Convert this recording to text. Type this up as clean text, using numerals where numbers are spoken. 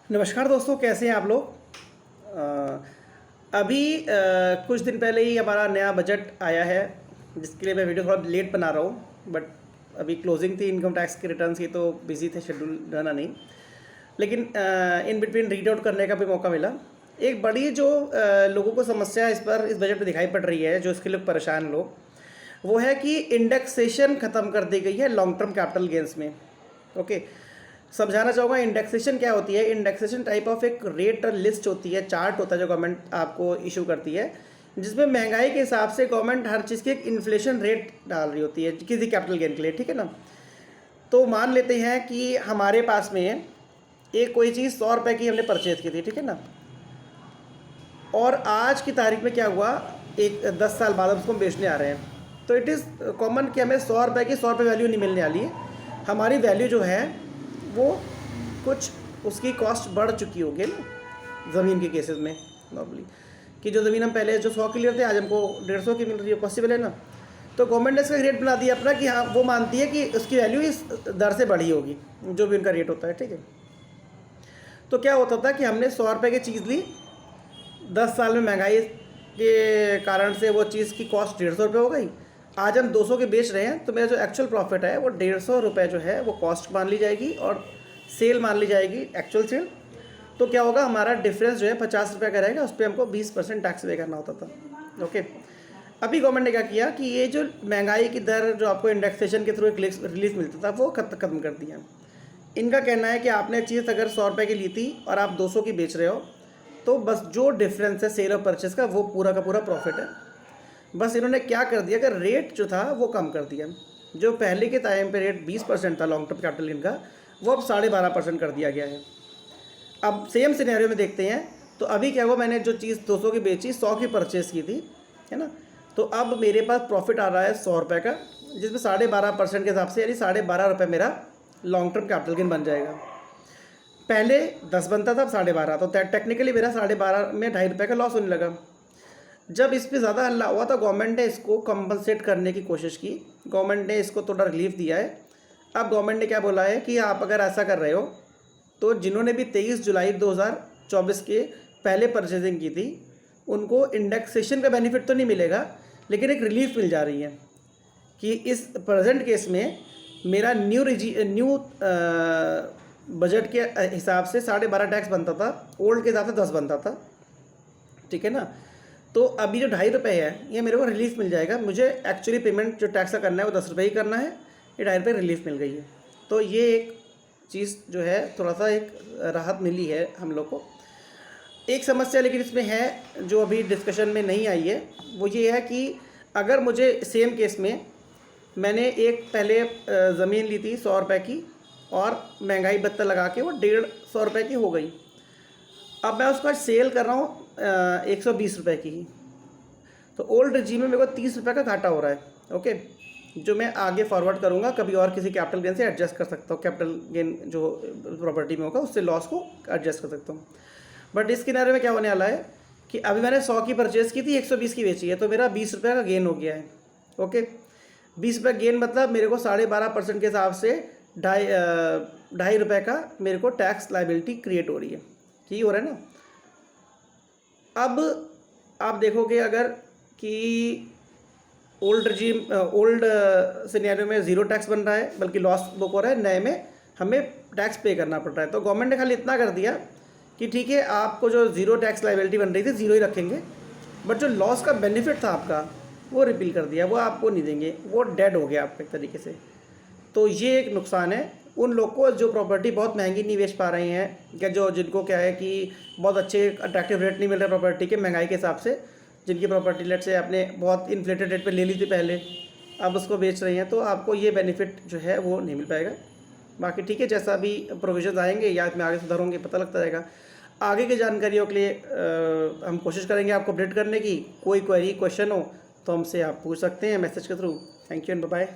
नमस्कार दोस्तों, कैसे हैं आप लोग। कुछ दिन पहले ही हमारा नया बजट आया है, जिसके लिए मैं वीडियो थोड़ा लेट बना रहा हूँ। बट अभी क्लोजिंग थी इनकम टैक्स के रिटर्न्स की, तो बिजी थे, शेड्यूल बना नहीं। लेकिन इन बिटवीन रीड आउट करने का भी मौका मिला। एक बड़ी जो लोगों को समस्या इस बजट में दिखाई पड़ रही है, जो इसके लिए परेशान लोग, वो है कि इंडेक्सेशन ख़त्म कर दी गई है लॉन्ग टर्म कैपिटल गेंस में। ओके, समझाना चाहूँगा इंडेक्सेशन क्या होती है। इंडेक्सेशन टाइप ऑफ एक रेट लिस्ट होती है, चार्ट होता है जो गवर्नमेंट आपको इशू करती है, जिसमें महंगाई के हिसाब से गवर्नमेंट हर चीज़ की एक इन्फ्लेशन रेट डाल रही होती है किसी कैपिटल गेन के लिए, ठीक है ना। तो मान लेते हैं कि हमारे पास में एक कोई चीज़ 100 रुपये की हमने परचेज की थी, ठीक है ना। और आज की तारीख में क्या हुआ, एक 10 साल बाद हम उसको बेचने आ रहे हैं, तो इट इज़ कॉमन कि हमें 100 रुपये की 100 रुपये वैल्यू नहीं मिलने वाली है। हमारी वैल्यू जो है वो कुछ उसकी कॉस्ट बढ़ चुकी होगी ना, ज़मीन के केसेस में नॉर्मली, कि जो ज़मीन हम पहले जो 100 की ले रहे थे, आज हमको 150 की मिल रही है, पॉसिबल है ना। तो गवर्नमेंट ने इसका रेट बना दिया अपना कि हाँ, वो मानती है कि उसकी वैल्यू इस दर से बढ़ी होगी, जो भी उनका रेट होता है, ठीक है। तो क्या होता था कि हमने 100 रुपये की चीज़ ली, 10 साल में महंगाई के कारण से वो चीज़ की कॉस्ट 150 रुपये हो गई। आज हम 200 के बेच रहे हैं, तो मेरा जो एक्चुअल प्रॉफिट है वो 150 रुपये जो है वो कॉस्ट मान ली जाएगी और सेल मान ली जाएगी, एक्चुअल सेल। तो क्या होगा, हमारा डिफरेंस जो है 50 रुपये का रहेगा, उस पर हमको 20% टैक्स पे करना होता था। ओके, अभी गवर्नमेंट ने क्या किया कि ये जो महंगाई की दर जो आपको इंडेक्सेशन के थ्रू एक रिलीफ मिलता था, वो खत्म कर दिया। इनका कहना है कि आपने चीज़ अगर 100 रुपये की ली थी और आप 200 की बेच रहे हो, तो बस जो डिफरेंस है सेल और परचेस का, वो पूरा का पूरा प्रॉफिट है। बस इन्होंने क्या कर दिया कि रेट जो था वो कम कर दिया। जो पहले के टाइम पे रेट 20% था लॉन्ग टर्म कैपिटल गेन का, वो अब 12.5% कर दिया गया है। अब सेम सिनेरियो में देखते हैं, तो अभी क्या हुआ, मैंने जो चीज़ 200 की बेची, 100 की परचेस की थी, है ना। तो अब मेरे पास प्रॉफिट आ रहा है 100 रुपये का, जिसमें 12.5% के हिसाब से यानी 12.5 रुपये मेरा लॉन्ग टर्म कैपिटल गेन बन जाएगा। पहले 10 बनता था, अब 12.5, तो टेक्निकली मेरा 12.5 में 2.5 रुपये का लॉस होने लगा। जब इस पर ज़्यादा हल्ला हुआ तो गवर्नमेंट ने इसको कंपनसेट करने की कोशिश की, गवर्नमेंट ने इसको थोड़ा रिलीफ दिया है। अब गवर्नमेंट ने क्या बोला है कि आप अगर ऐसा कर रहे हो, तो जिन्होंने भी 23 जुलाई 2024 के पहले परचेजिंग की थी, उनको इंडेक्सेशन का बेनिफिट तो नहीं मिलेगा, लेकिन एक रिलीफ मिल जा रही है कि इस प्रेजेंट केस में मेरा न्यू बजट के हिसाब से 12.5 टैक्स बनता था, ओल्ड के हिसाब से 10 बनता था, ठीक है ना। तो अभी जो 2.5 रुपये है, ये मेरे को रिलीफ मिल जाएगा। मुझे एक्चुअली पेमेंट जो टैक्स का करना है वो 10 रुपये ही करना है, ये 2.5 रुपये रिलीफ मिल गई है। तो ये एक चीज़ जो है थोड़ा सा एक राहत मिली है हम लोग को। एक समस्या लेकिन इसमें है जो अभी डिस्कशन में नहीं आई है, वो ये है कि अगर मुझे सेम केस में मैंने एक पहले ज़मीन ली थी 100 रुपये की, और महंगाई भत्ता लगा के वो 150 रुपये की हो गई। अब मैं उसका सेल कर रहा हूँ 120 रुपये की ही, तो ओल्ड रिजीम में मेरे को 30 रुपये का घाटा हो रहा है। ओके, जो मैं आगे फॉरवर्ड करूँगा, कभी और किसी कैपिटल गेन से एडजस्ट कर सकता हूँ, कैपिटल गेन जो प्रॉपर्टी में होगा उससे लॉस को एडजस्ट कर सकता हूँ। बट इस किनारे में क्या होने वाला है कि अभी मैंने 100 की परचेज़ की थी, 120 की बेची है, तो मेरा 20 रुपये का गेन हो गया है। ओके, 20 रुपये गेन मतलब मेरे को 12.5% के हिसाब से 2.5 रुपये का मेरे को टैक्स लाइबिलिटी क्रिएट हो रही है, ठीक हो रहा है ना। अब आप देखोगे अगर कि ओल्ड सिनेरियो में ज़ीरो टैक्स बन रहा है, बल्कि लॉस बुक हो रहा है, नए में हमें टैक्स पे करना पड़ रहा है। तो गवर्नमेंट ने खाली इतना कर दिया कि ठीक है, आपको जो ज़ीरो टैक्स लाइबिलिटी बन रही थी, ज़ीरो ही रखेंगे, बट जो लॉस का बेनिफिट था आपका, वो रिपील कर दिया, वो आपको नहीं देंगे, वो डेड हो गया आपका एक तरीके से। तो ये एक नुकसान है उन लोग को जो प्रॉपर्टी बहुत महंगी नहीं बेच पा रहे हैं, या जो जिनको क्या है कि बहुत अच्छे अट्रैक्टिव रेट नहीं मिल रहा प्रॉपर्टी के महंगाई के हिसाब से, जिनकी प्रॉपर्टी लेट से आपने बहुत इन्फ्लेटेड रेट पे ले ली थी पहले, अब उसको बेच रही हैं, तो आपको ये बेनिफिट जो है वो नहीं मिल पाएगा। बाकी ठीक है, जैसा भी प्रोविजन आएंगे या इसमें आगे सुधार होंगे पता लगता रहेगा। आगे की जानकारियों के लिए हम कोशिश करेंगे आपको अपडेट करने की। कोई क्वेरी क्वेश्चन हो तो हमसे आप पूछ सकते हैं मैसेज के through. Thank you and bye.